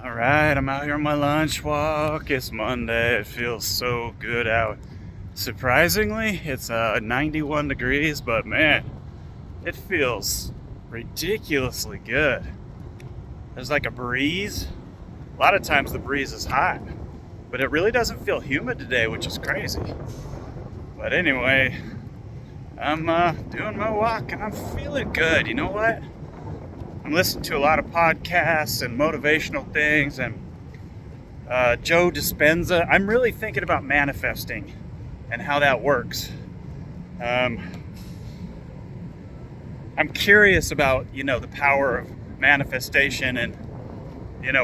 All right, I'm out here on my lunch walk. It's Monday. It feels so good out. Surprisingly, it's 91 degrees, but man, it feels ridiculously good. There's like a breeze. A lot of times the breeze is hot, but it really doesn't feel humid today, which is crazy. But anyway, I'm doing my walk and I'm feeling good. You know what? I'm listening to a lot of podcasts and motivational things and Joe Dispenza. I'm really thinking about manifesting and how that works. Um, I'm curious about, the power of manifestation and,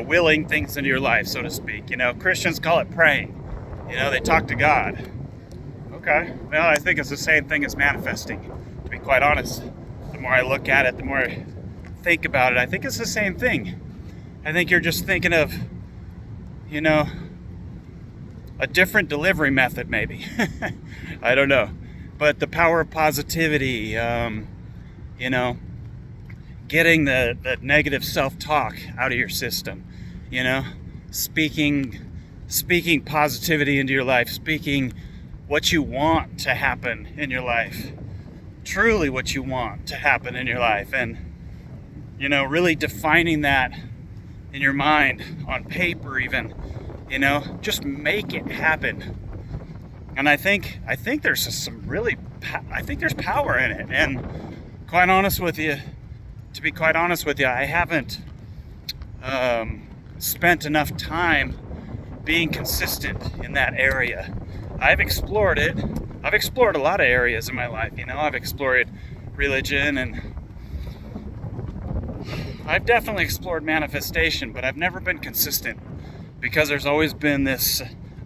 willing things into your life, so to speak. Christians call it praying. They talk to God. Okay. Well, I think it's the same thing as manifesting, to be quite honest. The more I look at it, the more I think about it, I think it's the same thing. I think you're just thinking of, a different delivery method, maybe. I don't know. But the power of positivity, getting the negative self-talk out of your system, speaking positivity into your life, speaking what you want to happen in your life, truly what you want to happen in your life, and really defining that in your mind, on paper even, just make it happen. And I think there's I think there's power in it. And to be quite honest with you, I haven't spent enough time being consistent in that area. I've explored it. I've explored a lot of areas in my life. I've explored religion and I've definitely explored manifestation, but I've never been consistent because there's always been this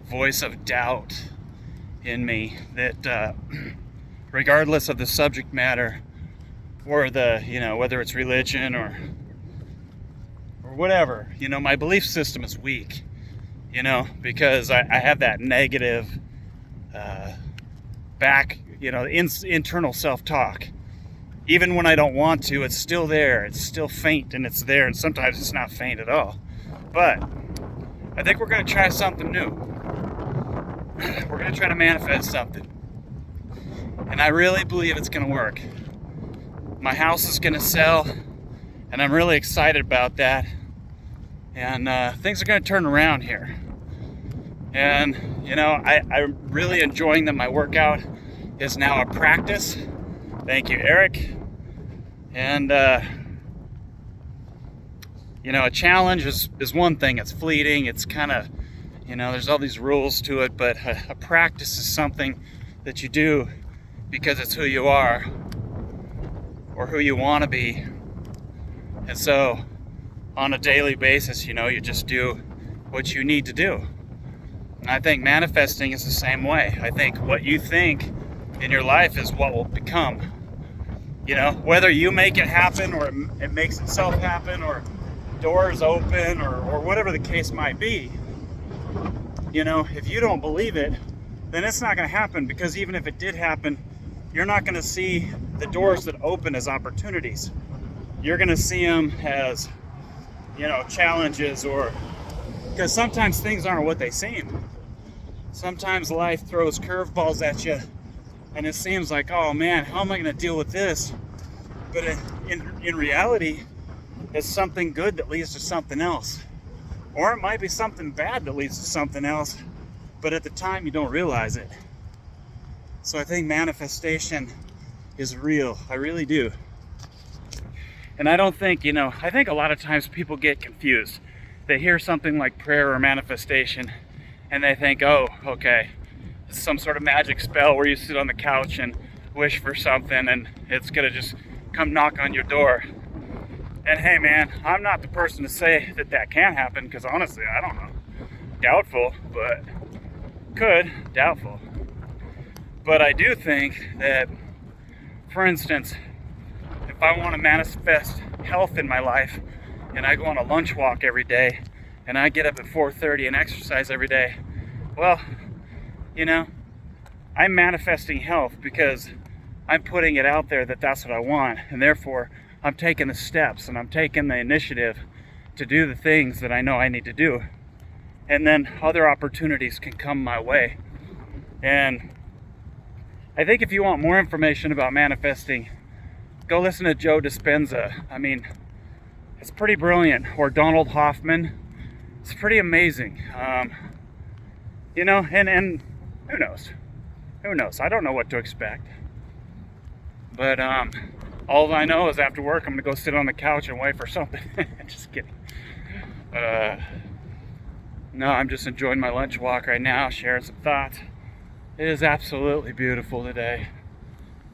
voice of doubt in me that regardless of the subject matter or whether it's religion or whatever, my belief system is weak, because I have that negative internal self-talk. Even when I don't want to, it's still there. It's still faint and it's there. And sometimes it's not faint at all. But I think we're going to try something new. We're going to try to manifest something. And I really believe it's going to work. My house is going to sell. And I'm really excited about that. And things are going to turn around here. And, I'm really enjoying that my workout is now a practice. Thank you, Eric. And, a challenge is one thing. It's fleeting. It's kind of, there's all these rules to it. But a practice is something that you do because it's who you are or who you want to be. And so on a daily basis, you just do what you need to do. And I think manifesting is the same way. I think what you think in your life is what will become. Whether you make it happen or it makes itself happen or doors open or whatever the case might be, if you don't believe it, then it's not going to happen, because even if it did happen, you're not going to see the doors that open as opportunities. You're going to see them as, challenges, or because sometimes things aren't what they seem. Sometimes life throws curveballs at you and it seems like, oh man, how am I going to deal with this? But in reality, it's something good that leads to something else. Or it might be something bad that leads to something else, but at the time you don't realize it. So I think manifestation is real. I really do. And I don't think, I think a lot of times people get confused. They hear something like prayer or manifestation and they think, oh, okay, it's some sort of magic spell where you sit on the couch and wish for something and it's gonna just come knock on your door. And hey man, I'm not the person to say that can happen, because honestly, I don't know. Doubtful, but doubtful. But I do think that, for instance, if I want to manifest health in my life and I go on a lunch walk every day and I get up at 4:30 and exercise every day, well, I'm manifesting health because I'm putting it out there that that's what I want, and therefore I'm taking the steps and I'm taking the initiative to do the things that I know I need to do. And then other opportunities can come my way. And I think if you want more information about manifesting, go listen to Joe Dispenza. I mean, it's pretty brilliant. Or Donald Hoffman. It's pretty amazing. You know, and who knows? Who knows? I don't know what to expect. But all I know is after work, I'm going to go sit on the couch and wait for something. Just kidding. No, I'm just enjoying my lunch walk right now, sharing some thoughts. It is absolutely beautiful today.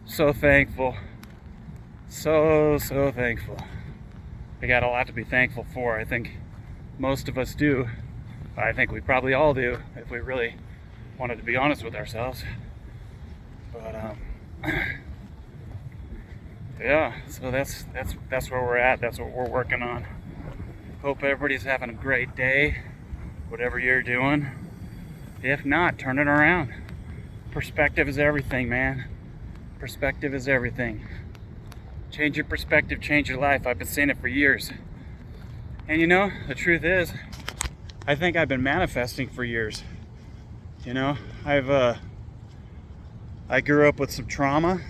So thankful. So thankful. I got a lot to be thankful for. I think most of us do. I think we probably all do if we really wanted to be honest with ourselves. But yeah, so that's where we're at. That's what we're working on. Hope everybody's having a great day, whatever you're doing. If not, turn it around. Perspective is everything, man. Perspective is everything. Change your perspective, change your life. I've been saying it for years. And you know, the truth is, I think I've been manifesting for years. You know, I grew up with some trauma,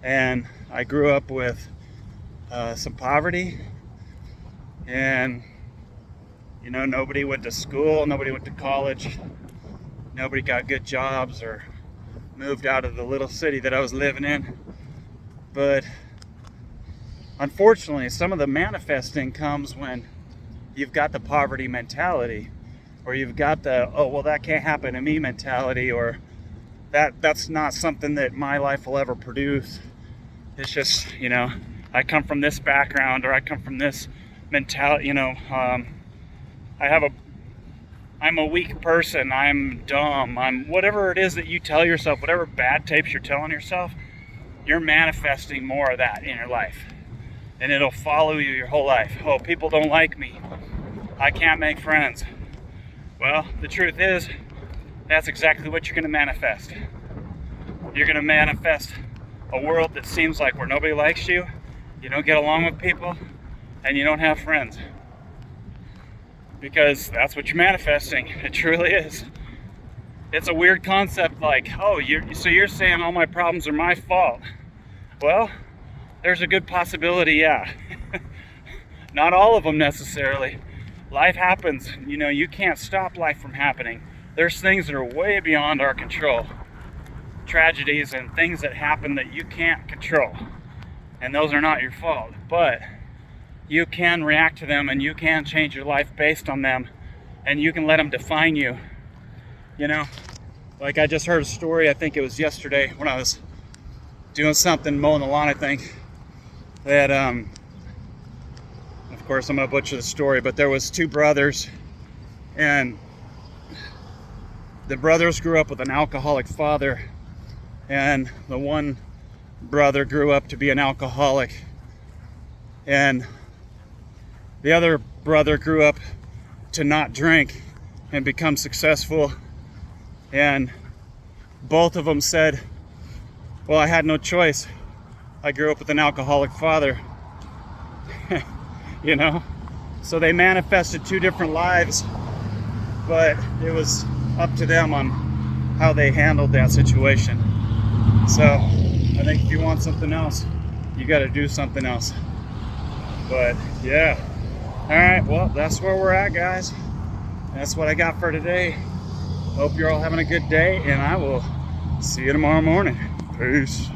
and I grew up with some poverty, and you know, nobody went to school, nobody went to college, nobody got good jobs or moved out of the little city that I was living in. But unfortunately, some of the manifesting comes when you've got the poverty mentality, or you've got the, oh, well, that can't happen to me mentality, or that's not something that my life will ever produce. It's just, you know, I come from this background, or I come from this mentality, you know, I'm a weak person, I'm dumb, I'm whatever it is that you tell yourself, whatever bad tapes you're telling yourself, you're manifesting more of that in your life. And it'll follow you your whole life. Oh, people don't like me. I can't make friends. Well, the truth is, that's exactly what you're going to manifest. You're going to manifest a world that seems like where nobody likes you, you don't get along with people, and you don't have friends. Because that's what you're manifesting. It truly is. It's a weird concept, like, oh, so you're saying all my problems are my fault. Well, there's a good possibility, yeah. Not all of them necessarily. Life happens. You know, you can't stop life from happening. There's things that are way beyond our control. Tragedies and things that happen that you can't control. And those are not your fault. But you can react to them, and you can change your life based on them, and you can let them define you. You know, like I just heard a story, I think it was yesterday when I was doing something, mowing the lawn, I think, that of course I'm gonna butcher the story, but there was two brothers, and the brothers grew up with an alcoholic father, and the one brother grew up to be an alcoholic, and the other brother grew up to not drink and become successful. And both of them said, well, I had no choice. I grew up with an alcoholic father. You know? So they manifested two different lives, but it was up to them on how they handled that situation. So I think if you want something else, you got to do something else. But yeah. All right, well, that's where we're at, guys. That's what I got for today. Hope you're all having a good day, and I will see you tomorrow morning. Peace.